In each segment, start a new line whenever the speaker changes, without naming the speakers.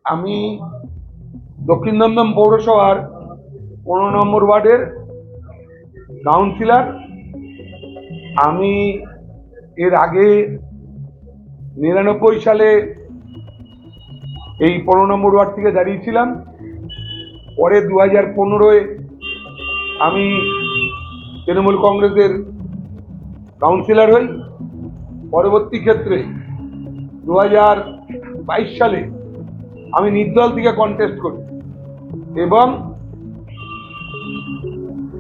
আমি দক্ষিণ দমদম পৌরসভার 15 নম্বর ওয়ার্ডের কাউন্সিলর। আমি এর আগে 99 সালে এই 15 নম্বর ওয়ার্ড থেকে দাঁড়িয়েছিলাম। পরে 2015-এ আমি তৃণমূল কংগ্রেসের কাউন্সিলর হই। পরবর্তী ক্ষেত্রে 2022 সালে আমি নির্দল থেকে কন্টেস্ট করি এবং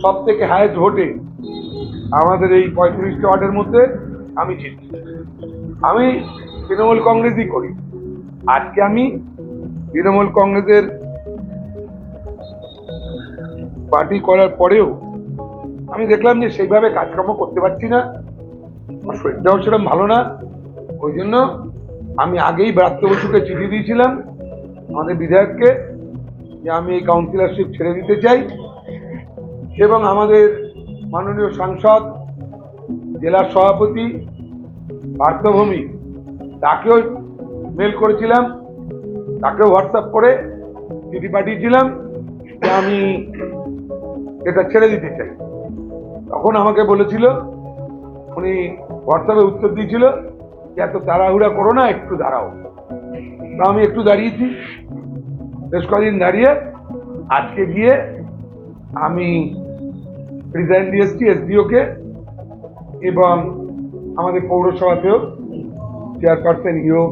সব থেকে হাইয়েস্ট ভোটে আমাদের এই 35টা ওয়ার্ডের মধ্যে আমি জিতি। আমি তৃণমূল কংগ্রেসই করি। আজকে আমি তৃণমূল কংগ্রেসের পার্টি করার পরেও আমি দেখলাম যে সেইভাবে কাজকর্ম করতে পারছি না, আমার শরীরটাও সেরকম ভালো না। ওই জন্য আমি আগেই ব্রাত্য বসুকে চিঠি দিয়েছিলাম, আমাদের বিধায়ককে, যে আমি এই কাউন্সিলরশিপ ছেড়ে দিতে চাই। এবং আমাদের মাননীয় সাংসদ, জেলার সভাপতি পার্থভূমি, তাকেও মেল করেছিলাম, তাকেও হোয়াটসঅ্যাপ করে চিঠি পাঠিয়েছিলাম যে আমি এটা ছেড়ে দিতে চাই। তখন আমাকে বলেছিল, উনি হোয়াটসঅ্যাপে উত্তর দিয়েছিল যে এত তাড়াহুড়া করো না, একটু দাঁড়াও। তা আমি একটু দাঁড়িয়েছি, বেশ কদিন দাঁড়িয়ে আজকে গিয়ে আমি রিজাইন দিয়ে এসছি এসডিওকে, এবং আমাদের পৌরসভাতেও চেয়ারপারসন ইও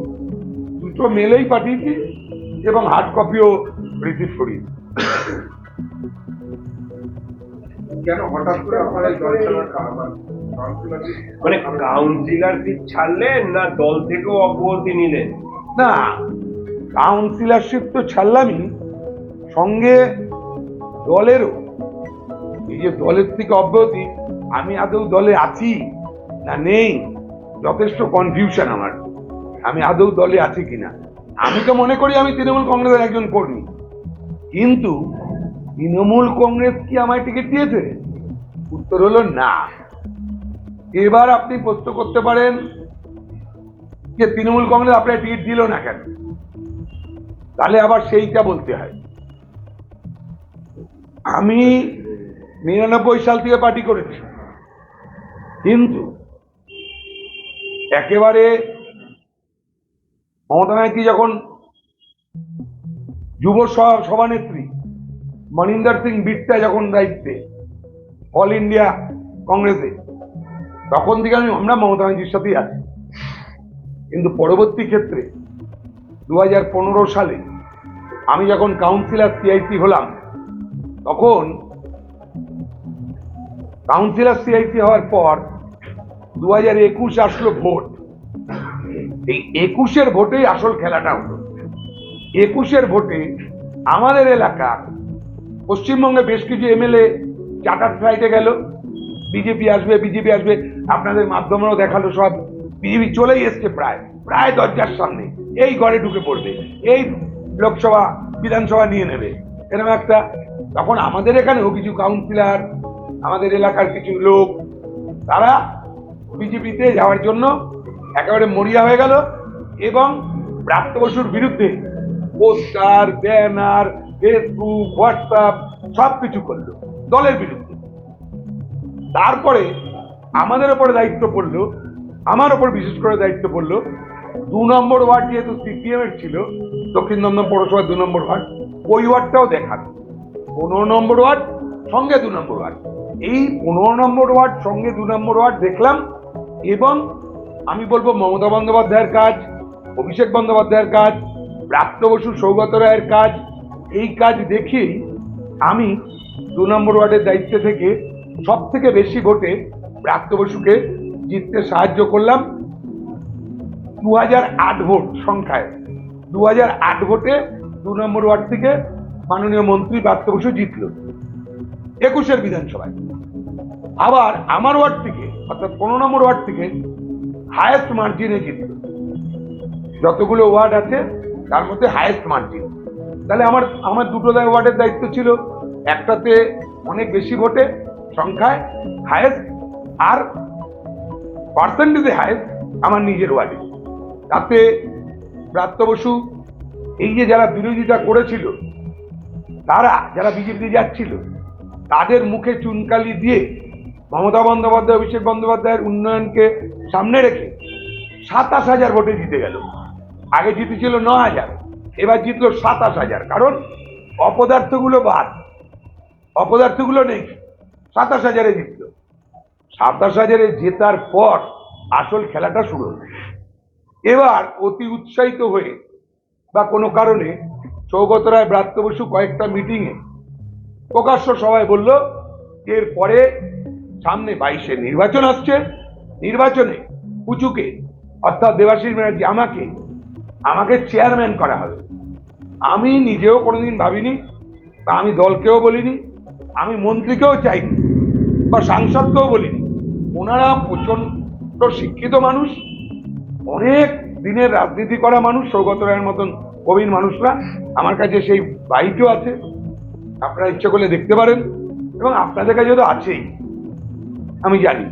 দুটো মেলেই পাঠিয়েছি এবং হার্ড কপিও রিসিভ করি।
কেন হঠাৎ করে আপনারা এই দল ছাড়ার মানে কাউন্সিলরশিপ ছাড়লেন না দল থেকেও অব্যাহতি নিলেন?
না, কাউন্সিলরশিপ তো ছাড়লামই, সঙ্গে দলেরও। এই যে দলের থেকে অব্যাহতি, আমি আদৌ দলে আছি না নেই, যথেষ্ট কনফিউশন আমার, আমি আদৌ দলে আছি কিনা। আমি তো মনে করি আমি তৃণমূল কংগ্রেসের একজন কর্মী, কিন্তু তৃণমূল কংগ্রেস কি আমায় টিকিট দিয়েছে? উত্তর হলো না। এবার আপনি প্রশ্ন করতে পারেন যে তৃণমূল কংগ্রেস আপনার টিকিট দিল না কেন, তাহলে আবার সেইটা বলতে হয়। আমি 99 সাল থেকে পার্টি করেছি, কিন্তু একেবারে মমতা ব্যানার্জি যখন যুব সভানেত্রী মনিন্দর সিং বিট্টা যখন দায়িত্বে অল ইন্ডিয়া কংগ্রেসে, তখন থেকে আমরা মমতা ব্যানার্জির সাথেই আছি। কিন্তু পরবর্তী ক্ষেত্রে 2015 সালে আমি যখন কাউন্সিলর সিআইসি হলাম, তখন কাউন্সিলর সিআইসি হওয়ার পর 2021 আসলো ভোট। এই 21-এর ভোটেই আসল খেলাটা হলো। 21-এর ভোটে আমাদের এলাকার পশ্চিমবঙ্গে বেশ কিছু এমএলএ চার্টার ফ্লাইটে গেল, বিজেপি আসবে বিজেপি আসবে, আপনাদের মাধ্যমেও দেখালো সব বিজেপি চলেই এসছে, প্রায় প্রায় দরজার সামনে, এই ঘরে ঢুকে পড়বে, এই লোকসভা বিধানসভা নিয়ে নেবে, এরকম একটা। তখন আমাদের এখানেও কিছু কাউন্সিলর, আমাদের এলাকার কিছু লোক, তারা বিজেপিতে যাওয়ার জন্য একেবারে মরিয়া হয়ে গেল এবং ব্রাত্য বসুর বিরুদ্ধে পোস্টার, ব্যানার, ফেসবুক, হোয়াটসঅ্যাপ সবকিছু করলো দলের বিরুদ্ধে। তারপরে আমাদের ওপরে দায়িত্ব পড়লো, আমার ওপর বিশেষ করে দায়িত্ব পড়লো 2 নম্বর ওয়ার্ড, যেহেতু সিপিএম এর ছিল, দক্ষিণ দমদম পৌরসভার 2 নম্বর ওয়ার্ড, ওই ওয়ার্ডটাও দেখান। 15 নম্বর ওয়ার্ড সঙ্গে 2 নম্বর ওয়ার্ড, এই 15 নম্বর ওয়ার্ড সঙ্গে 2 নম্বর ওয়ার্ড দেখলাম। এবং আমি বলবো মমতা বন্দ্যোপাধ্যায়ের কাজ, অভিষেক বন্দ্যোপাধ্যায়ের কাজ, ব্রাত্য বসু, সৌগত রায়ের কাজ, এই কাজ দেখেই আমি 2 নম্বর ওয়ার্ডের দায়িত্ব থেকে সব থেকে বেশি ভোটে ব্রাত্য বসুকে জিততে সাহায্য করলাম। 2008 ভোট সংখ্যায়, 2008 ভোটে 2 নম্বর ওয়ার্ড থেকে মাননীয় মন্ত্রী ব্রাত্য বসু জিতল 21-এর বিধানসভায়। আবার আমার ওয়ার্ড থেকে, অর্থাৎ 15 নম্বর ওয়ার্ড থেকে হায়েস্ট মার্জিনে জিতল। যতগুলো ওয়ার্ড আছে তার মধ্যে হায়েস্ট মার্জিন। তাহলে আমার দুটো ওয়ার্ডের দায়িত্ব ছিল, একটাতে অনেক বেশি ভোটে সংখ্যায় হায়েস্ট, আর পার্সেন্টেজে হায়েস্ট আমার নিজের ওয়ার্ডে। তাতে ব্রাত্য বসু এই যে যারা বিরোধিতা করেছিল, তারা যারা বিজেপি যাচ্ছিল, তাদের মুখে চুনকালি দিয়ে মমতা বন্দ্যোপাধ্যায়, অভিষেক বন্দ্যোপাধ্যায়ের উন্নয়নকে সামনে রেখে 27,000 ভোটে জিতে গেল। আগে জিতেছিল 9,000, এবার জিতলো 27,000। কারণ অপদার্থগুলো বাদ, অপদার্থগুলো নেই, 27,000-এ জিতলো। 27,000-এ জেতার পর আসল খেলাটা শুরু হলো। এবার অতি উৎসাহিত হয়ে বা কোনো কারণে সৌগত রায়, ব্রাত্য বসু কয়েকটা মিটিংয়ে প্রকাশ্য সভায় বলল, এরপরে সামনে 22-এ নির্বাচন আসছে, নির্বাচনে পুচুকে অর্থাৎ দেবাশিস ব্যানার্জি আমাকে চেয়ারম্যান করা হবে। আমি নিজেও কোনোদিন ভাবিনি, বা আমি দলকেও বলিনি, আমি মন্ত্রীকেও চাইনি, বা সাংসদকেও বলিনি। ওনারা প্রচন্ড শিক্ষিত মানুষ, অনেক দিনের রাজনীতি করা মানুষ, সৌগত রায়ের মতন প্রবীণ মানুষরা। আমার কাছে সেই বাইকও আছে, আপনারা ইচ্ছে করলে দেখতে পারেন, এবং আপনাদের কাছে তো আছেই, আমি জানি।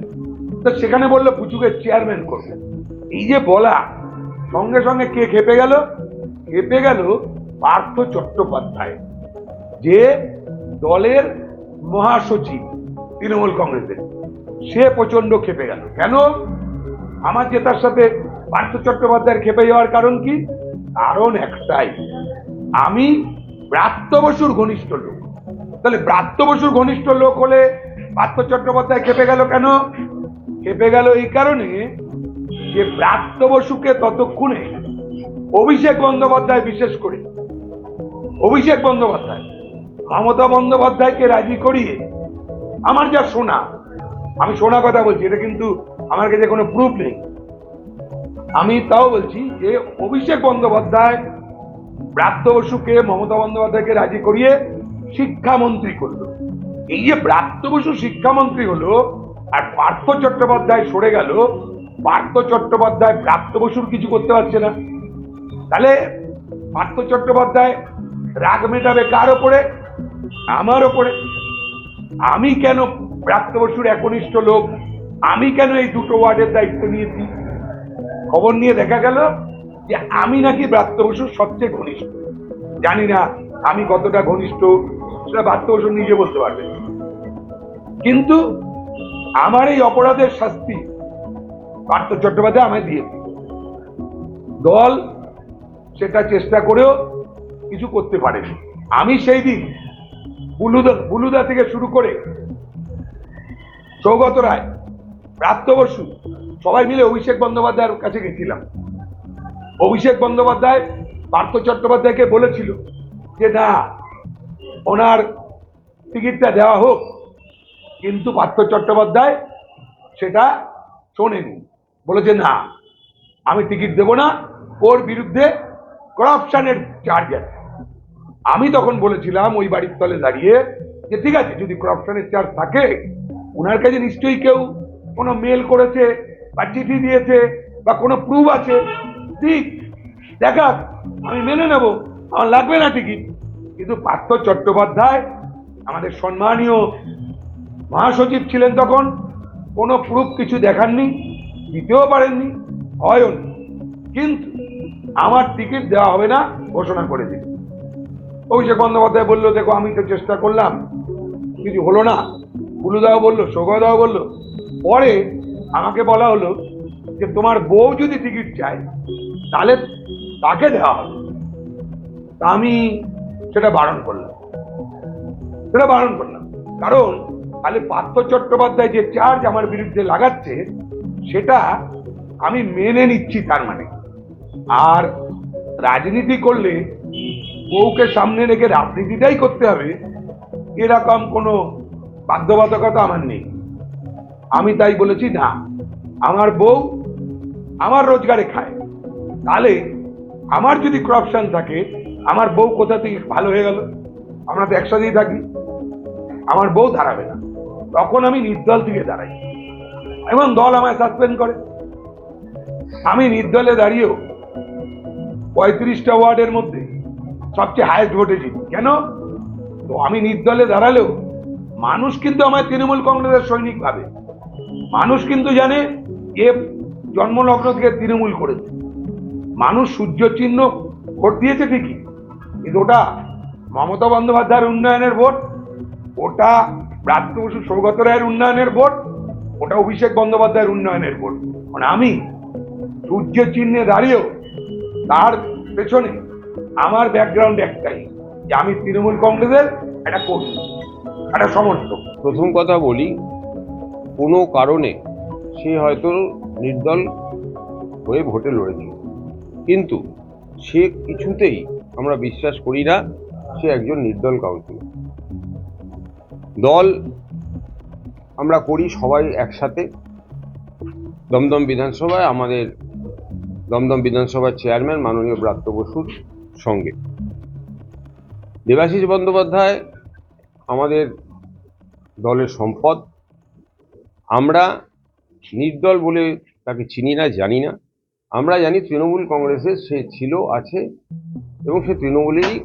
তো সেখানে বললো পুচুকে চেয়ারম্যান করবে। এই যে বলা, সঙ্গে সঙ্গে কে খেপে গেল? খেপে গেল পার্থ চট্টোপাধ্যায়, যে দলের মহাসচিব তৃণমূল কংগ্রেসের। সে প্রচন্ড খেপে গেল। কেন? আমার জেতার সাথে পার্থ চট্টোপাধ্যায়ের খেপে যাওয়ার কারণ কি? কারণ একটাই, আমি ব্রাত্য বসুর ঘনিষ্ঠ লোক। তাহলে ব্রাত্য বসুর ঘনিষ্ঠ লোক হলে পার্থ চট্টোপাধ্যায় খেপে গেল কেন? খেপে গেল এই কারণে যে ব্রাত্য বসুকে ততক্ষণে অভিষেক বন্দ্যোপাধ্যায়, বিশেষ করে অভিষেক বন্দ্যোপাধ্যায় মমতা বন্দ্যোপাধ্যায়কে রাজি করিয়ে, আমার যা শোনা, আমি শোনা কথা বলছি, এটা কিন্তু আমার কাছে কোনো প্রুফ নেই, আমি তাও বলছি যে অভিষেক বন্দ্যোপাধ্যায় ব্রাত্য বসুকে, মমতা বন্দ্যোপাধ্যায়কে রাজি করিয়ে শিক্ষামন্ত্রী করলো। এই যে ব্রাত্য বসু শিক্ষামন্ত্রী হলো আর পার্থ চট্টোপাধ্যায় সরে গেল, পার্থ চট্টোপাধ্যায় ব্রাত্য বসুর কিছু করতে পারছে না। তাহলে পার্থ চট্টোপাধ্যায় রাগ মেটাবে কার ওপরে? আমার ওপরে। আমি কেন ব্রাত্য বসুর একনিষ্ঠ লোক, আমি কেন এই দুটো ওয়ার্ডের দায়িত্ব নিয়েছি? খবর নিয়ে দেখা গেল যে আমি নাকি ব্রাত্য বসুর সবচেয়ে ঘনিষ্ঠ। জানি না আমি কতটা ঘনিষ্ঠ, সেটা ব্রাত্য বসু নিজে বলতে পারবে, কিন্তু আমার এই অপরাধের শাস্তি পার্থ চট্টোপাধ্যায় আমায় দিয়েছে। দল সেটা চেষ্টা করেও কিছু করতে পারেনি। আমি সেই দিন বুলুদা থেকে শুরু করে সৌগত রায়, ব্রাত্য বসু সবাই মিলে অভিষেক বন্দ্যোপাধ্যায়ের কাছে গেছিলাম। অভিষেক বন্দ্যোপাধ্যায় পার্থ চট্টোপাধ্যায়কে বলেছিল যে না, ওনার টিকিটটা দেওয়া হোক, কিন্তু পার্থ চট্টোপাধ্যায় সেটা শোনেনি, বলেছে না, আমি টিকিট দেব না, ওর বিরুদ্ধে করাপশনের চার্জ আছে। আমি তখন বলেছিলাম ওই বাড়ির তলে দাঁড়িয়ে যে ঠিক আছে, যদি করাপশনের চার্জ থাকে, ওনার কাছে নিশ্চয়ই কেউ কোনো মেল করেছে বা চিঠি দিয়েছে বা কোনো প্রুফ আছে, ঠিক দেখাক, আমি মেনে নেব, আমার লাগবে না টিকিট। কিন্তু পার্থ চট্টোপাধ্যায় আমাদের সম্মানীয় মহাসচিব ছিলেন তখন, কোনো প্রুফ কিছু দেখাননি, দিতেও পারেননি, হয়ও না। কিন্তু আমার টিকিট দেওয়া হবে না ঘোষণা করে দিল। অভিষেক বন্দ্যোপাধ্যায় বললো দেখো, আমি তো চেষ্টা করলাম, কিছু হলো না। বুলুদাও বললো, সৌগতদাও বললো। পরে আমাকে বলা হলো যে তোমার বউ যদি টিকিট চায় তাহলে তাকে দেওয়া হবে। তা আমি সেটা বারণ করলাম, কারণ তাহলে পার্থ চট্টোপাধ্যায় যে চার্জ আমার বিরুদ্ধে লাগাচ্ছে সেটা আমি মেনে নিচ্ছি, তার মানে। আর রাজনীতি করলে বউকে সামনে রেখে রাজনীতিটাই করতে হবে, এরকম কোনো বাধ্যবাধকতা আমার নেই। আমি তাই বলেছি না, আমার বউ আমার রোজগারে খায়, তাহলে আমার যদি করাপশন থাকে, আমার বউ কোথা থেকে ভালো হয়ে গেল? আমরা তো একসাথেই থাকি, আমার বউ দাঁড়াবে না। তখন আমি নির্দল থেকে দাঁড়াই এবং দল আমায় সাসপেন্ড করে। আমি নির্দলে দাঁড়িয়েও 35টা ওয়ার্ডের মধ্যে সবচেয়ে হাইয়েস্ট ভোটে জিতি। কেন? তো আমি নির্দলে দাঁড়ালেও মানুষ কিন্তু আমায় তৃণমূল কংগ্রেসের সৈনিক ভাবে। মানুষ কিন্তু জানে এ জন্মলগ্ন থেকে তৃণমূল করেছে। মানুষ সূর্য চিহ্ন ভোট দিয়েছে ঠিকই, কিন্তু ওটা মমতা বন্দ্যোপাধ্যায়ের উন্নয়নের ভোট, ওটা ব্রাত্য বসু সৌগত রায়ের উন্নয়নের ভোট, ওটা অভিষেক বন্দ্যোপাধ্যায়ের উন্নয়নের ভোট। মানে আমি সূর্যের চিহ্নে দাঁড়িয়েও তার পেছনে আমার ব্যাকগ্রাউন্ড একটাই, যে আমি তৃণমূল কংগ্রেসের একটা কর্মী, একটা সমর্থক।
প্রথম কথা বলি, কোনো কারণে সে হয়তো নির্দল হয়ে ভোটে লড়েছিল, কিন্তু সে কিছুতেই আমরা বিশ্বাস করি না সে একজন নির্দল কাউন্সিলর। দল আমরা করি সবাই একসাথে। দমদম বিধানসভায় আমাদের দমদম বিধানসভার চেয়ারম্যান মাননীয় ব্রাত্য বসুর সঙ্গে দেবাশিস বন্দ্যোপাধ্যায় আমাদের দলের সম্পদ। আমরা নির্দল বলে তাকে চিনি না, জানি না। আমরা জানি তৃণমূল কংগ্রেসের সে ছিল, আছে এবং সে তৃণমূলেরই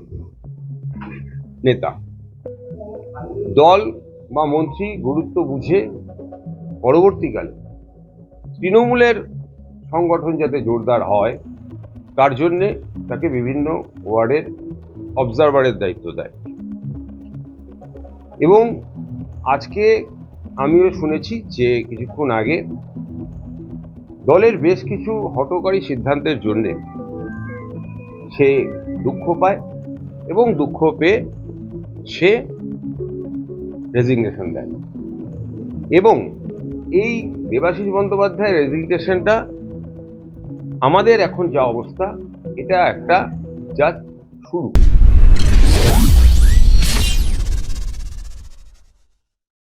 নেতা। দল বা মন্ত্রী গুরুত্ব বুঝে পরবর্তীকালে তৃণমূলের সংগঠন যাতে জোরদার হয় তার জন্যে তাকে বিভিন্ন ওয়ার্ডের অবজারভারের দায়িত্ব দেয়। এবং আজকে আমিও শুনেছি যে কিছুক্ষণ আগে দলের বেশ কিছু হঠকারী সিদ্ধান্তের জন্যে সে দুঃখ পায় এবং দুঃখ পেয়ে সে রেজিগনেশন দেয়। এবং এই দেবাশিস বন্দ্যোপাধ্যায়ের রেজিগনেশনটা আমাদের এখন যা অবস্থা, এটা একটা জাস্ট শুরু।